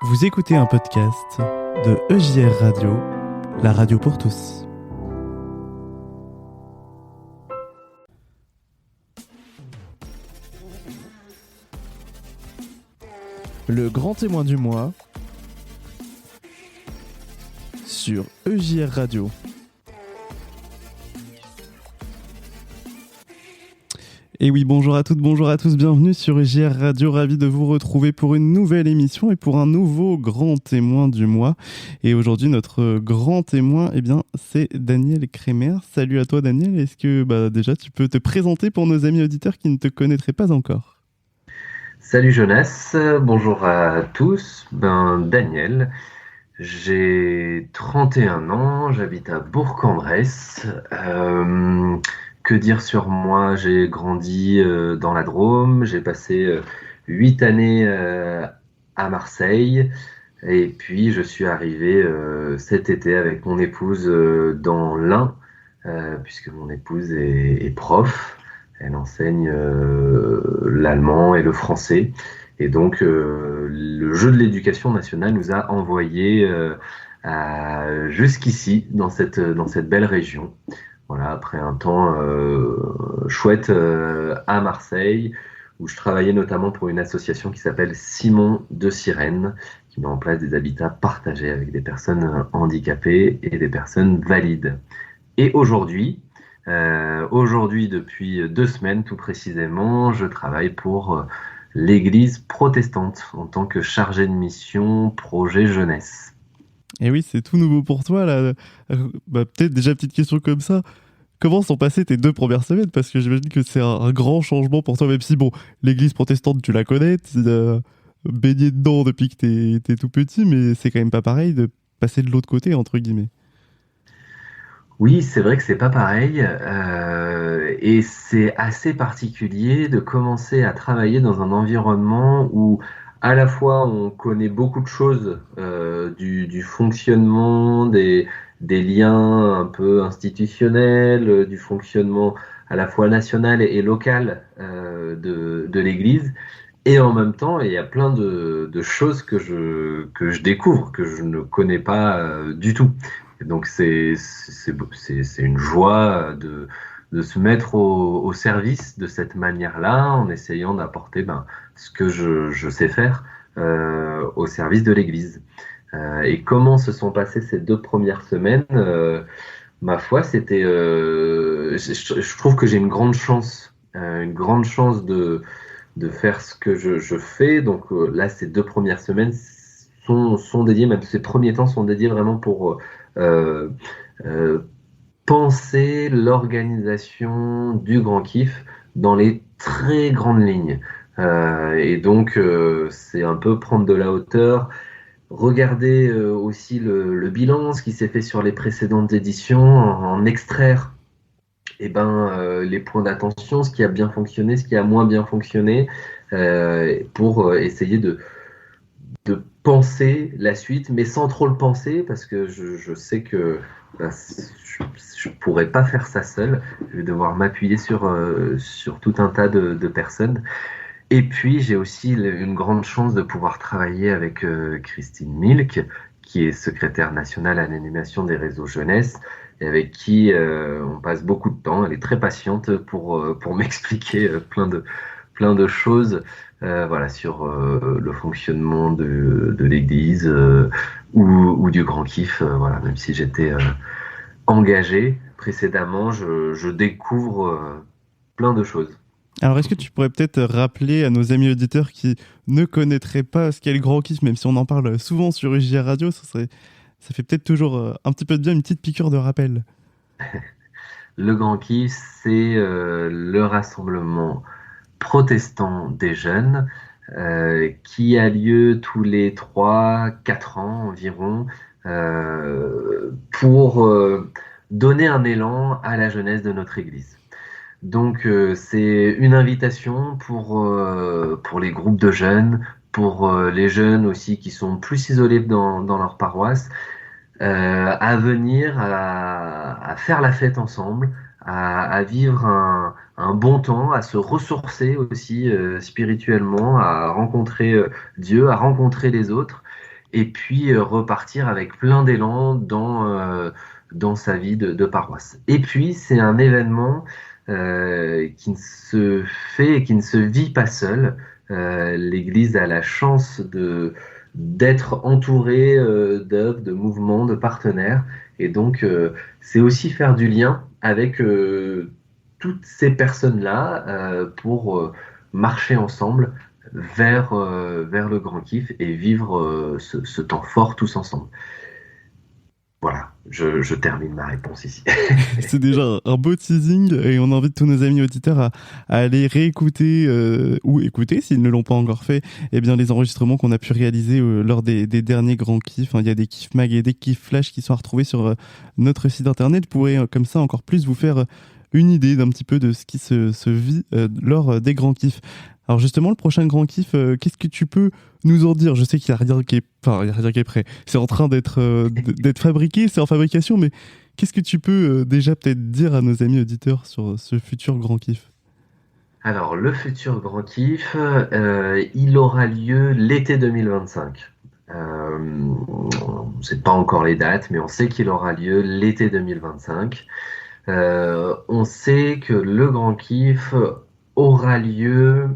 Vous écoutez un podcast de EJR Radio, la radio pour tous. Le grand témoin du mois sur EJR Radio. Et oui, bonjour à toutes, bonjour à tous, bienvenue sur EJR Radio, ravi de vous retrouver pour une nouvelle émission et pour un nouveau grand témoin du mois. Et aujourd'hui, notre grand témoin, c'est Daniel Kremer. Salut à toi Daniel, est-ce que déjà tu peux te présenter pour nos amis auditeurs qui ne te connaîtraient pas encore ? Salut Jonas, bonjour à tous, Daniel, j'ai 31 ans, j'habite à Bourg-en-Bresse. Que dire sur moi? J'ai grandi dans la Drôme, j'ai passé 8 années à Marseille et puis je suis arrivé cet été avec mon épouse dans l'Ain, puisque mon épouse est prof. Elle enseigne l'allemand et le français. Et donc, le jeu de l'éducation nationale nous a envoyés jusqu'ici, dans cette belle région. Voilà, après un temps chouette à Marseille, où je travaillais notamment pour une association qui s'appelle Simon de Sirène, qui met en place des habitats partagés avec des personnes handicapées et des personnes valides. Et aujourd'hui, depuis 2 semaines tout précisément, je travaille pour l'Église protestante en tant que chargé de mission projet jeunesse. Et oui, c'est tout nouveau pour toi là. Peut-être déjà petite question comme ça. Comment sont passées tes 2 premières semaines? Parce que j'imagine que c'est un grand changement pour toi, même si l'Église protestante tu la connais, tu as baigné dedans depuis que t'es tout petit, mais c'est quand même pas pareil de passer de l'autre côté entre guillemets. Oui, c'est vrai que c'est pas pareil, et c'est assez particulier de commencer à travailler dans un environnement où à la fois on connaît beaucoup de choses du fonctionnement des liens un peu institutionnels, du fonctionnement à la fois national et local de l'Église. Et en même temps, il y a plein de choses que je découvre, que je ne connais pas du tout. Et donc c'est une joie de se mettre au service de cette manière-là, en essayant d'apporter ce que je sais faire au service de l'Église. Et comment se sont passées ces 2 premières semaines? Ma foi, c'était. Je trouve que j'ai une grande chance de faire ce que je fais. Donc là, ces 2 premières semaines sont dédiées, même ces premiers temps sont dédiés vraiment pour penser l'organisation du Grand Kiff dans les très grandes lignes. Et donc, c'est un peu prendre de la hauteur, regarder aussi le bilan, ce qui s'est fait sur les précédentes éditions, en extraire les points d'attention, ce qui a bien fonctionné, ce qui a moins bien fonctionné, pour essayer de penser la suite, mais sans trop le penser, parce que je sais que je pourrais pas faire ça seul. Je vais devoir m'appuyer sur tout un tas de personnes. Et puis, j'ai aussi une grande chance de pouvoir travailler avec Christine Milk, qui est secrétaire nationale à l'animation des réseaux jeunesse, et avec qui on passe beaucoup de temps. Elle est très patiente pour m'expliquer plein de choses sur le fonctionnement de l'Église ou du Grand Kiff. Même si j'étais engagé précédemment, je découvre plein de choses. Alors, est-ce que tu pourrais peut-être rappeler à nos amis auditeurs qui ne connaîtraient pas ce qu'est le Grand Kiff, même si on en parle souvent sur EJR Radio, ça fait peut-être toujours un petit peu de bien, une petite piqûre de rappel. Le Grand Kiff, c'est le rassemblement protestant des jeunes qui a lieu tous les 3-4 ans environ pour donner un élan à la jeunesse de notre Église. Donc c'est une invitation pour les groupes de jeunes, pour les jeunes aussi qui sont plus isolés dans leur paroisse, à venir, à faire la fête ensemble, à vivre un bon temps, à se ressourcer aussi spirituellement, à rencontrer Dieu, à rencontrer les autres. et puis repartir avec plein d'élan dans sa vie de paroisse. Et puis, c'est un événement qui ne se fait et qui ne se vit pas seul. L'Église a la chance d'être entourée d'œuvres, de mouvements, de partenaires. Et donc, c'est aussi faire du lien avec toutes ces personnes-là pour marcher ensemble vers le grand kiff et vivre ce temps fort tous ensemble. Voilà, je termine ma réponse ici. C'est déjà un beau teasing et on invite tous nos amis auditeurs à aller réécouter ou écouter, s'ils ne l'ont pas encore fait, eh bien, les enregistrements qu'on a pu réaliser lors des derniers grands kiffs. Il y a des kiffs mag et des kiffs flash qui sont à retrouver sur notre site internet. Vous pourrez comme ça encore plus vous faire une idée d'un petit peu de ce qui se vit lors des grands kiffs. Alors justement, le prochain grand kiff, qu'est-ce que tu peux nous en dire? Je sais qu'il n'y a rien qui est, enfin, il y a rien qui est prêt. C'est en train d'être fabriqué, c'est en fabrication, mais qu'est-ce que tu peux déjà peut-être dire à nos amis auditeurs sur ce futur grand kiff? Alors, le futur grand kiff, il aura lieu l'été 2025. On ne sait pas encore les dates, mais on sait qu'il aura lieu l'été 2025. On sait que le grand kiff aura lieu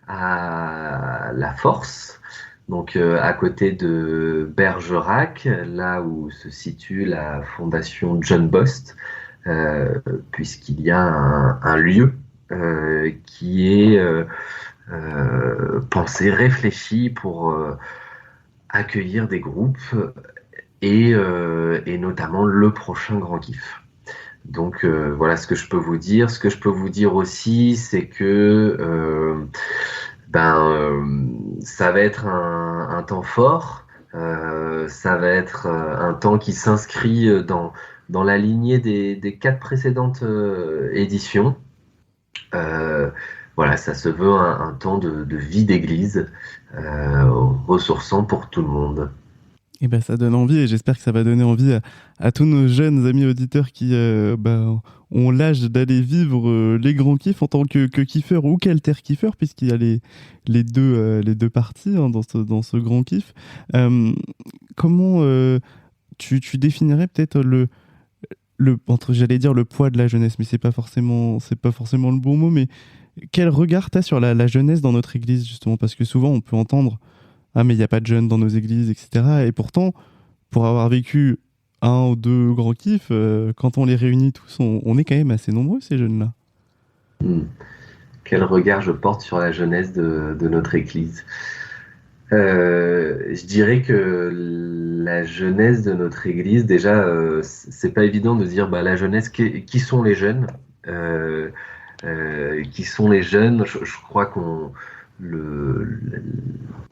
à La Force, donc à côté de Bergerac, là où se situe la fondation John Bost, puisqu'il y a un lieu qui est pensé, réfléchi pour accueillir des groupes et notamment le prochain grand kiff. Donc voilà ce que je peux vous dire. Ce que je peux vous dire aussi, c'est que ça va être un temps fort. Ça va être un temps qui s'inscrit dans la lignée des 4 précédentes éditions. Voilà, ça se veut un temps de vie d'église ressourçant pour tout le monde. Eh ben, ça donne envie et j'espère que ça va donner envie à tous nos jeunes amis auditeurs qui ont l'âge d'aller vivre les grands kiffs en tant que kiffeur ou qu'alter kiffeur, puisqu'il y a les deux parties hein, dans ce grand kiff. Comment tu définirais peut-être j'allais dire le poids de la jeunesse, mais c'est pas forcément le bon mot, mais quel regard t'as sur la jeunesse dans notre église, justement, parce que souvent on peut entendre ah mais il n'y a pas de jeunes dans nos églises, etc. Et pourtant, pour avoir vécu un ou deux grands kiffs, quand on les réunit tous, on est quand même assez nombreux, ces jeunes-là. Quel regard je porte sur la jeunesse de notre église. Je dirais que la jeunesse de notre église, déjà, c'est pas évident de dire la jeunesse, qui sont les jeunes qui sont les jeunes. Je crois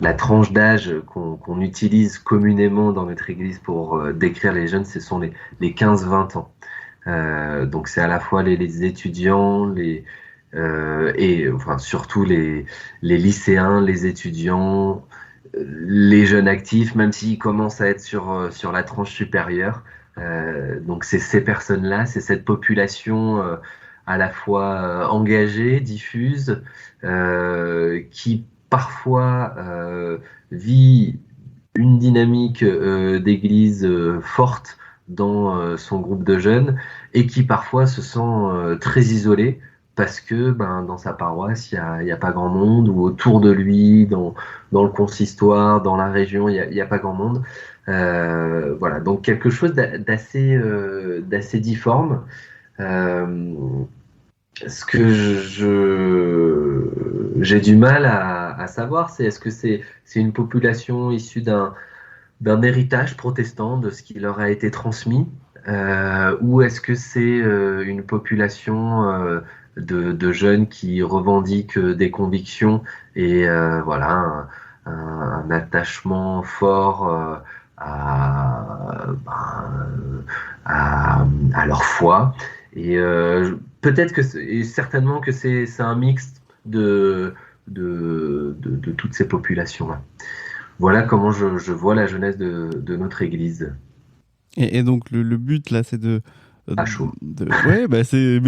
la tranche d'âge qu'on utilise communément dans notre église pour décrire les jeunes, ce sont les 15-20 ans. Donc c'est à la fois les étudiants, et enfin surtout les lycéens, les étudiants, les jeunes actifs, même s'ils commencent à être sur la tranche supérieure. Donc c'est ces personnes-là, c'est cette population à la fois engagée, diffuse, qui parfois vit une dynamique d'église forte dans son groupe de jeunes et qui parfois se sent très isolé parce que dans sa paroisse, il y a pas grand monde, ou autour de lui, dans le consistoire, dans la région, il y a pas grand monde. Voilà, donc quelque chose d'assez difforme. Ce que j'ai du mal à savoir, c'est est-ce que c'est une population issue d'un héritage protestant, de ce qui leur a été transmis, ou est-ce que c'est une population de jeunes qui revendiquent des convictions et voilà un attachement fort à leur foi. Et peut-être et certainement que c'est un mix de toutes ces populations-là. Voilà comment je vois la jeunesse de notre église. Et donc le but là, c'est À chaud. ouais, c'est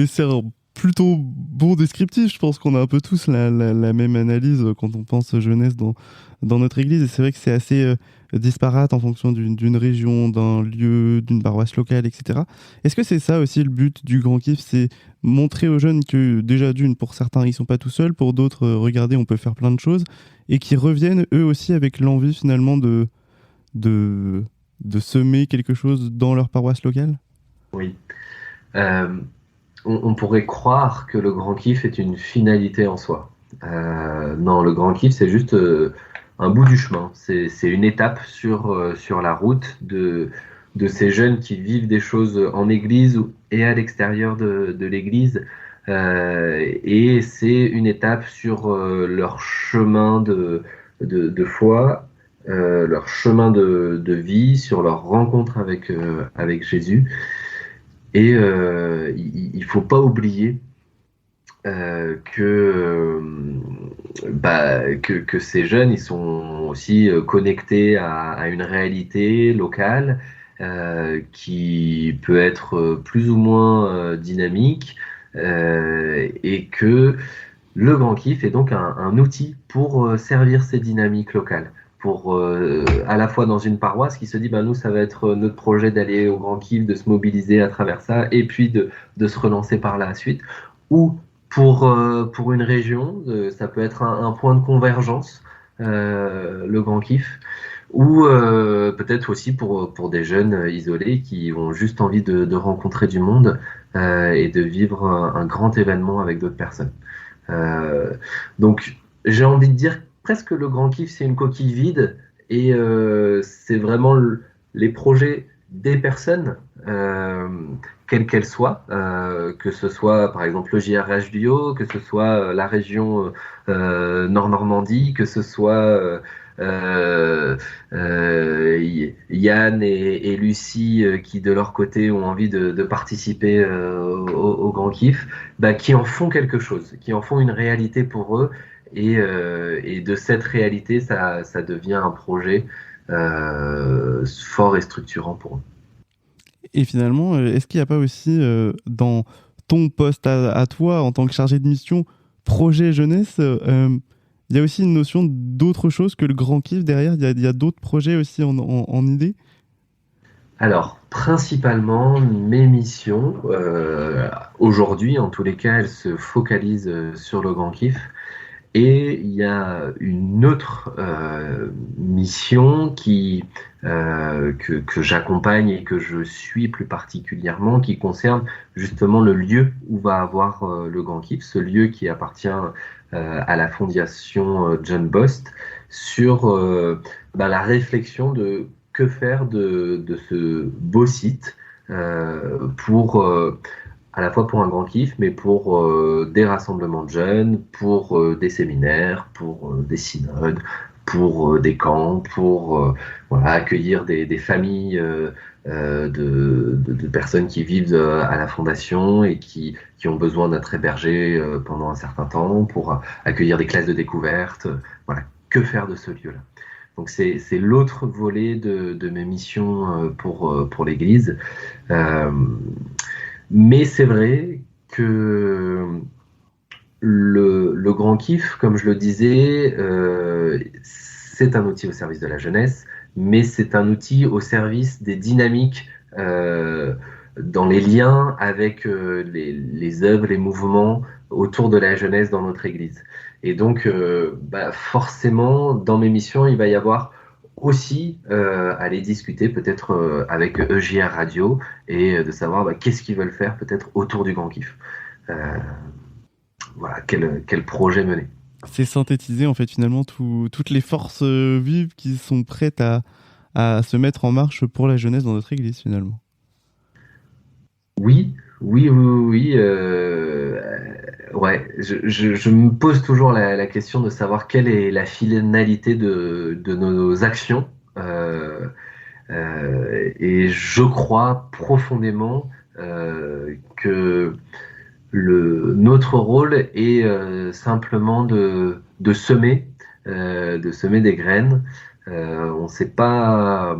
plutôt bon descriptif. Je pense qu'on a un peu tous la même analyse quand on pense jeunesse dans notre église. Et c'est vrai que c'est assez disparate en fonction d'une région, d'un lieu, d'une paroisse locale, etc. Est-ce que c'est ça aussi le but du Grand Kiff? C'est montrer aux jeunes que déjà d'une, pour certains, ils sont pas tout seuls. Pour d'autres, regardez, on peut faire plein de choses. Et qu'ils reviennent eux aussi avec l'envie finalement de, de semer quelque chose dans leur paroisse locale? Oui. Euh, on pourrait croire que le grand kiff est une finalité en soi. Non, le grand kiff, c'est juste un bout du chemin. C'est une étape sur la route de ces jeunes qui vivent des choses en église et à l'extérieur de l'église. Et c'est une étape sur leur chemin de foi, leur chemin de vie, sur leur rencontre avec Jésus. Et il faut pas oublier que ces jeunes, ils sont aussi connectés à une réalité locale qui peut être plus ou moins dynamique et que le Grand Kiff est donc un outil pour servir ces dynamiques locales. Pour à la fois dans une paroisse qui se dit, ben nous, ça va être notre projet d'aller au Grand Kiff, de se mobiliser à travers ça, et puis de se relancer par la suite. Ou pour une région, ça peut être un point de convergence, le Grand Kiff. Ou peut-être aussi pour des jeunes isolés qui ont juste envie de rencontrer du monde et de vivre un grand événement avec d'autres personnes. Euh, donc, j'ai envie de dire presque le grand kiff, c'est une coquille vide et c'est vraiment les projets des personnes, quelles qu'elles soient, que ce soit par exemple le JRH Bio, que ce soit la région Nord-Normandie, que ce soit Yann et Lucie qui de leur côté ont envie de participer au grand kiff, bah, qui en font quelque chose, qui en font une réalité pour eux et de cette réalité ça devient un projet fort et structurant pour eux. Et finalement, est-ce qu'il n'y a pas aussi dans ton poste à toi en tant que chargé de mission projet jeunesse, il y a aussi une notion d'autre chose que le grand kiff derrière? Il y a d'autres projets aussi en idée? Alors, principalement, mes missions, aujourd'hui, en tous les cas, elles se focalisent sur le grand kiff. Et il y a une autre mission que j'accompagne et que je suis plus particulièrement, qui concerne justement le lieu où va avoir le Grand Kiff, ce lieu qui appartient à la fondation John Bost, sur la réflexion de que faire de ce beau site pour à la fois pour un grand kiff, mais pour des rassemblements de jeunes, pour des séminaires, pour des synodes, pour des camps, pour voilà, accueillir des familles de personnes qui vivent à la fondation et qui ont besoin d'être hébergées pendant un certain temps, pour accueillir des classes de découverte. Voilà, que faire de ce lieu-là? Donc c'est l'autre volet de mes missions pour l'Église. Euh, mais c'est vrai que le grand kiff, comme je le disais, c'est un outil au service de la jeunesse, mais c'est un outil au service des dynamiques dans les liens avec les œuvres, les mouvements autour de la jeunesse dans notre Église. Et donc, forcément, dans mes missions, il va y avoir aussi aller discuter peut-être avec EJR Radio et de savoir qu'est-ce qu'ils veulent faire peut-être autour du Grand Kiff. Voilà, quel projet mener. C'est synthétiser en fait finalement toutes les forces vives qui sont prêtes à se mettre en marche pour la jeunesse dans notre église finalement. Oui. Ouais, je me pose toujours la question de savoir quelle est la finalité de nos actions. Et je crois profondément que notre rôle est simplement de semer des graines. On ne sait pas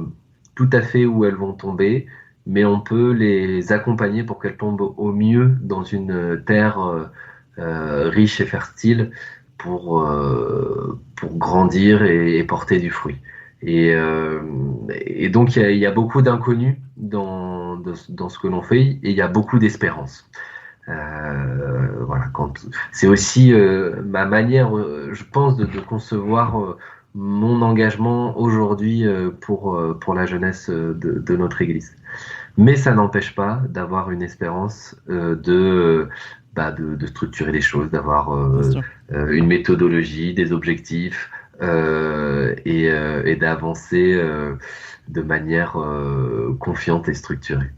tout à fait où elles vont tomber, mais on peut les accompagner pour qu'elles tombent au mieux dans une terre riche et fertile pour grandir et porter du fruit. Et, euh, et donc il y a beaucoup d'inconnus dans ce que l'on fait et il y a beaucoup d'espérance. Voilà, c'est aussi ma manière, je pense, de concevoir mon engagement aujourd'hui pour la jeunesse de notre Église. Mais ça n'empêche pas d'avoir une espérance de structurer les choses, d'avoir Bien sûr. une méthodologie, des objectifs et d'avancer de manière confiante et structurée.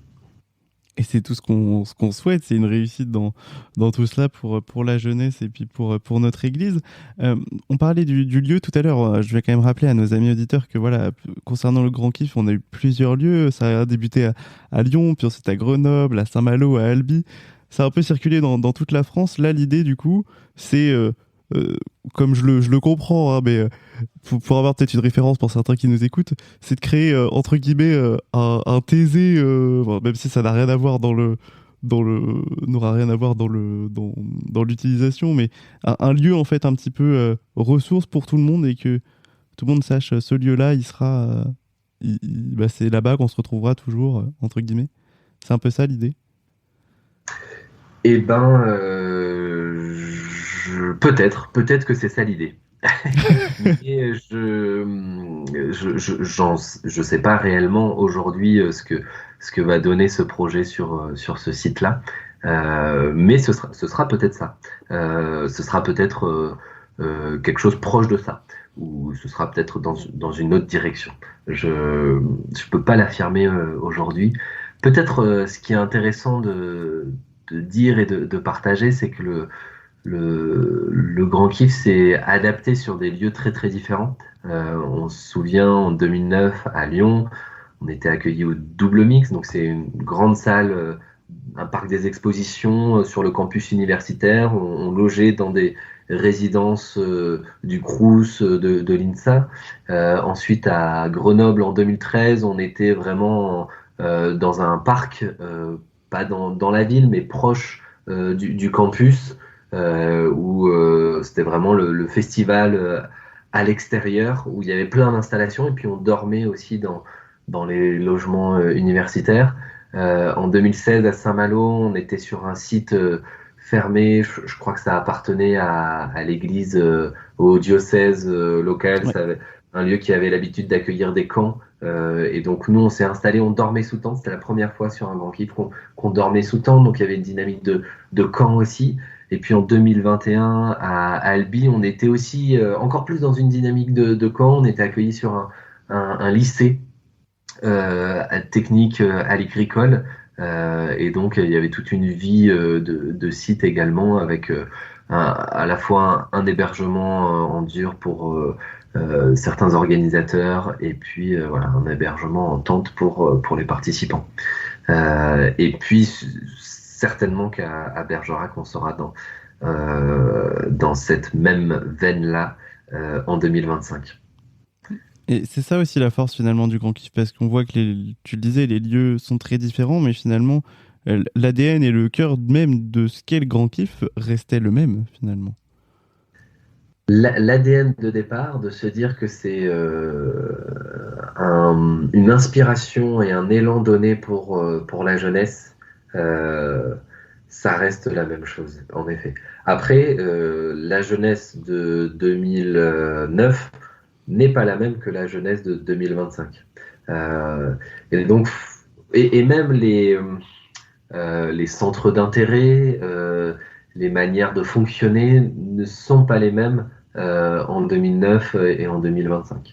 Et c'est tout ce qu'on souhaite, c'est une réussite dans tout cela pour la jeunesse et puis pour notre Église. On parlait du lieu tout à l'heure, je vais quand même rappeler à nos amis auditeurs que voilà, concernant le Grand Kiff, on a eu plusieurs lieux, ça a débuté à Lyon, puis ensuite à Grenoble, à Saint-Malo, à Albi, ça a un peu circulé dans toute la France. Là, l'idée du coup, c'est, euh, comme je le comprends, hein, mais pour avoir peut-être une référence pour certains qui nous écoutent, c'est de créer entre guillemets un thésée, bon, même si ça n'a rien à voir n'aura rien à voir dans l'utilisation, mais un lieu en fait un petit peu ressource pour tout le monde et que tout le monde sache ce lieu-là, il sera, bah, c'est là-bas qu'on se retrouvera toujours entre guillemets. C'est un peu ça l'idée. Eh ben, peut-être que c'est ça l'idée. Mais je sais pas réellement aujourd'hui ce que va donner ce projet sur ce site-là. Mais ce sera peut-être ça. Ce sera peut-être quelque chose proche de ça. Ou ce sera peut-être dans une autre direction. Je peux pas l'affirmer aujourd'hui. Peut-être ce qui est intéressant de dire et de partager, c'est que le Grand Kiff s'est adapté sur des lieux très très différents. On se souvient en 2009 à Lyon, on était accueillis au Double Mix, donc c'est une grande salle, un parc des expositions sur le campus universitaire. On logeait dans des résidences du Crous, de l'INSA. Ensuite à Grenoble en 2013, on était vraiment dans un parc, pas dans la ville, mais proche du campus où c'était vraiment le festival à l'extérieur, où il y avait plein d'installations, et puis on dormait aussi dans les logements universitaires. En 2016, à Saint-Malo, on était sur un site fermé, je crois que ça appartenait à l'église, au diocèse local, Ouais. ça avait un lieu qui avait l'habitude d'accueillir des camps. Et donc nous, on s'est installé, on dormait sous tente, c'était la première fois sur un Grand Kiff qu'on dormait sous tente, donc il y avait une dynamique de camp aussi. Et puis en 2021, à Albi, on était aussi encore plus dans une dynamique de camp. On était accueillis sur un lycée technique agricole. Et donc, il y avait toute une vie de site également, avec à la fois un hébergement en dur pour certains organisateurs, et puis voilà, un hébergement en tente pour les participants. Et puis, certainement qu'à Bergerac, on sera dans cette même veine-là en 2025. Et c'est ça aussi la force finalement du Grand Kiff, parce qu'on voit que tu le disais, les lieux sont très différents, mais finalement l'ADN et le cœur même de ce qu'est le Grand Kiff restait le même finalement. L'ADN de départ, de se dire que c'est une inspiration et un élan donné pour la jeunesse, ça reste la même chose, en effet. Après, la jeunesse de 2009 n'est pas la même que la jeunesse de 2025. Et donc, et même les centres d'intérêt, les manières de fonctionner ne sont pas les mêmes en 2009 et en 2025.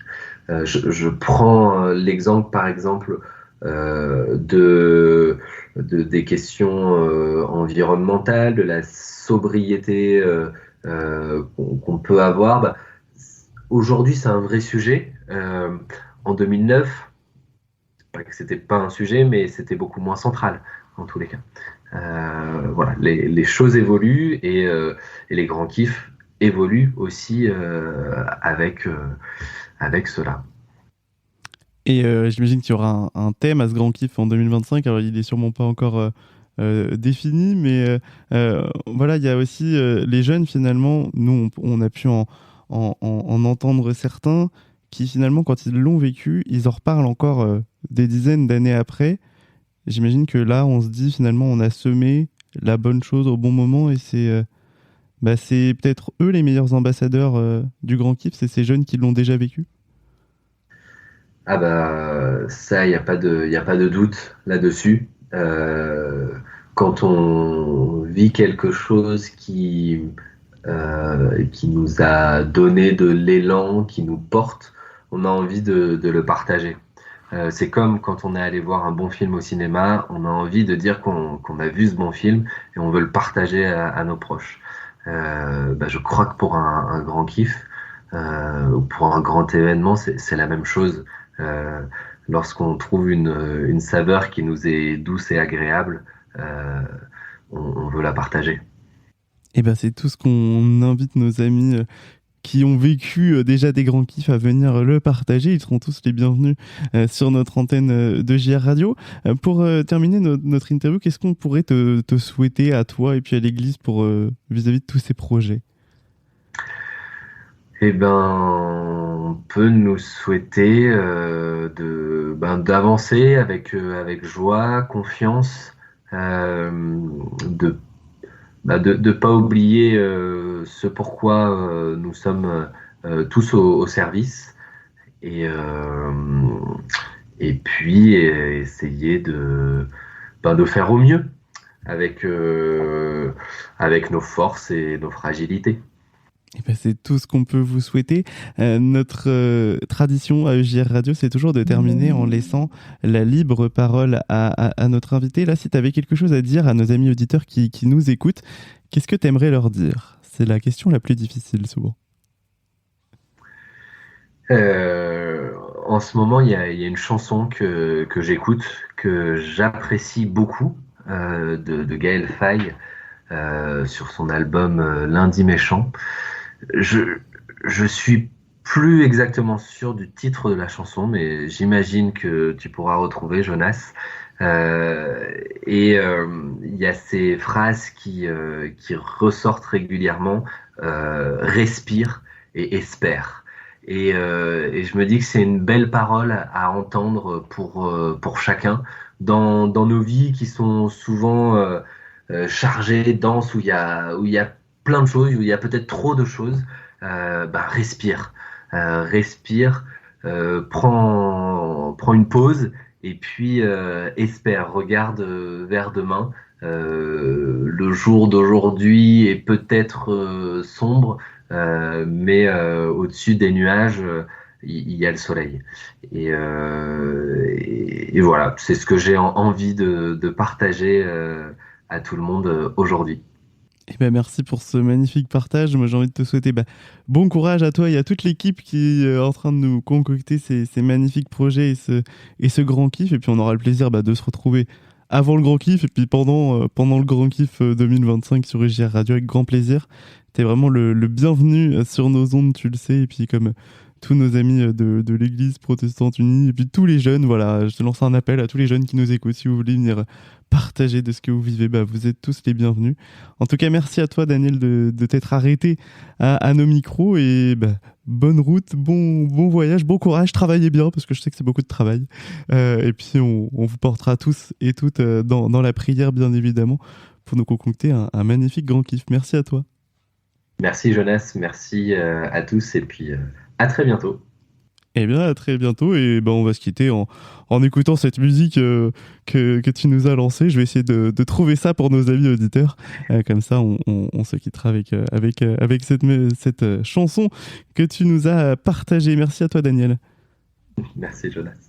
Je prends l'exemple, par exemple, des questions environnementales, de la sobriété qu'on peut avoir. Bah, aujourd'hui, c'est un vrai sujet. En 2009, pas que c'était pas un sujet, mais c'était beaucoup moins central, en tous les cas. Voilà, les choses évoluent et les grands kiffs évoluent aussi avec cela. Et j'imagine qu'il y aura un thème à ce grand kiff en 2025. Alors, il est sûrement pas encore défini, mais voilà, il y a aussi les jeunes, finalement. Nous, on a pu en entendre certains qui, finalement, quand ils l'ont vécu, ils en reparlent encore des dizaines d'années après. J'imagine que là, on se dit, finalement, on a semé la bonne chose au bon moment et c'est peut-être eux les meilleurs ambassadeurs du grand kiff, c'est ces jeunes qui l'ont déjà vécu. Ah bah ça, y a pas de doute là-dessus. Quand on vit quelque chose qui nous a donné de l'élan, qui nous porte, on a envie de le partager. C'est comme quand on est allé voir un bon film au cinéma, on a envie de dire qu'on a vu ce bon film et on veut le partager à nos proches. Je crois que pour un grand kiff, ou pour un grand événement, c'est la même chose. Euh, Lorsqu'on trouve une saveur qui nous est douce et agréable, on veut la partager. Et ben c'est tout ce qu'on invite nos amis qui ont vécu déjà des grands kiffs à venir le partager. Ils seront tous les bienvenus sur notre antenne de JR Radio. Pour terminer notre interview, qu'est-ce qu'on pourrait te souhaiter à toi et puis à l'Église pour vis-à-vis de tous ces projets? Eh ben, on peut nous souhaiter d'avancer avec joie, confiance, de de pas oublier ce pourquoi nous sommes tous au service et euh, et puis essayer de faire au mieux avec avec nos forces et nos fragilités. Eh ben, c'est tout ce qu'on peut vous souhaiter. Notre tradition à EJR Radio, c'est toujours de terminer en laissant la libre parole à notre invité. Là, si tu avais quelque chose à dire à nos amis auditeurs qui nous écoutent, qu'est-ce que tu aimerais leur dire? C'est la question la plus difficile souvent. Euh, En ce moment, il y a une chanson que j'écoute, que j'apprécie beaucoup, de Gaël Faye, sur son album Lundi Méchant. Je, je suis plus exactement sûr du titre de la chanson, mais j'imagine que tu pourras retrouver, Jonas. Euh, il y a ces phrases qui ressortent régulièrement, respire et espère. Et je me dis que c'est une belle parole à entendre pour chacun dans nos vies qui sont souvent chargées, denses, où il y a plein de choses, où il y a peut-être trop de choses. Respire, respire, prends une pause et puis espère, regarde vers demain. Le jour d'aujourd'hui est peut-être sombre, mais au-dessus des nuages, il y a le soleil. Et voilà, c'est ce que j'ai envie de partager à tout le monde aujourd'hui. Eh ben, merci pour ce magnifique partage. Moi, j'ai envie de te souhaiter bon courage à toi et à toute l'équipe qui est en train de nous concocter ces magnifiques projets et ce grand kiff. Et puis, on aura le plaisir de se retrouver avant le grand kiff et puis pendant le grand kiff 2025 sur EJR Radio avec grand plaisir. T'es vraiment le bienvenu sur nos ondes, tu le sais. Et puis, comme tous nos amis de l'Église protestante unie et puis tous les jeunes, voilà, je te lance un appel à tous les jeunes qui nous écoutent. Si vous voulez venir partager de ce que vous vivez, vous êtes tous les bienvenus. En tout cas, merci à toi, Daniel, de t'être arrêté à nos micros et bonne route, bon voyage, bon courage, travaillez bien parce que je sais que c'est beaucoup de travail. Et puis, on vous portera tous et toutes dans la prière, bien évidemment, pour nous concocter un magnifique grand kiff. Merci à toi. Merci Jonas, merci à tous et puis à très bientôt. Eh bien, à très bientôt et on va se quitter en écoutant cette musique que tu nous as lancée. Je vais essayer de trouver ça pour nos amis auditeurs. Comme ça, on se quittera avec cette chanson que tu nous as partagée. Merci à toi, Daniel. Merci Jonas.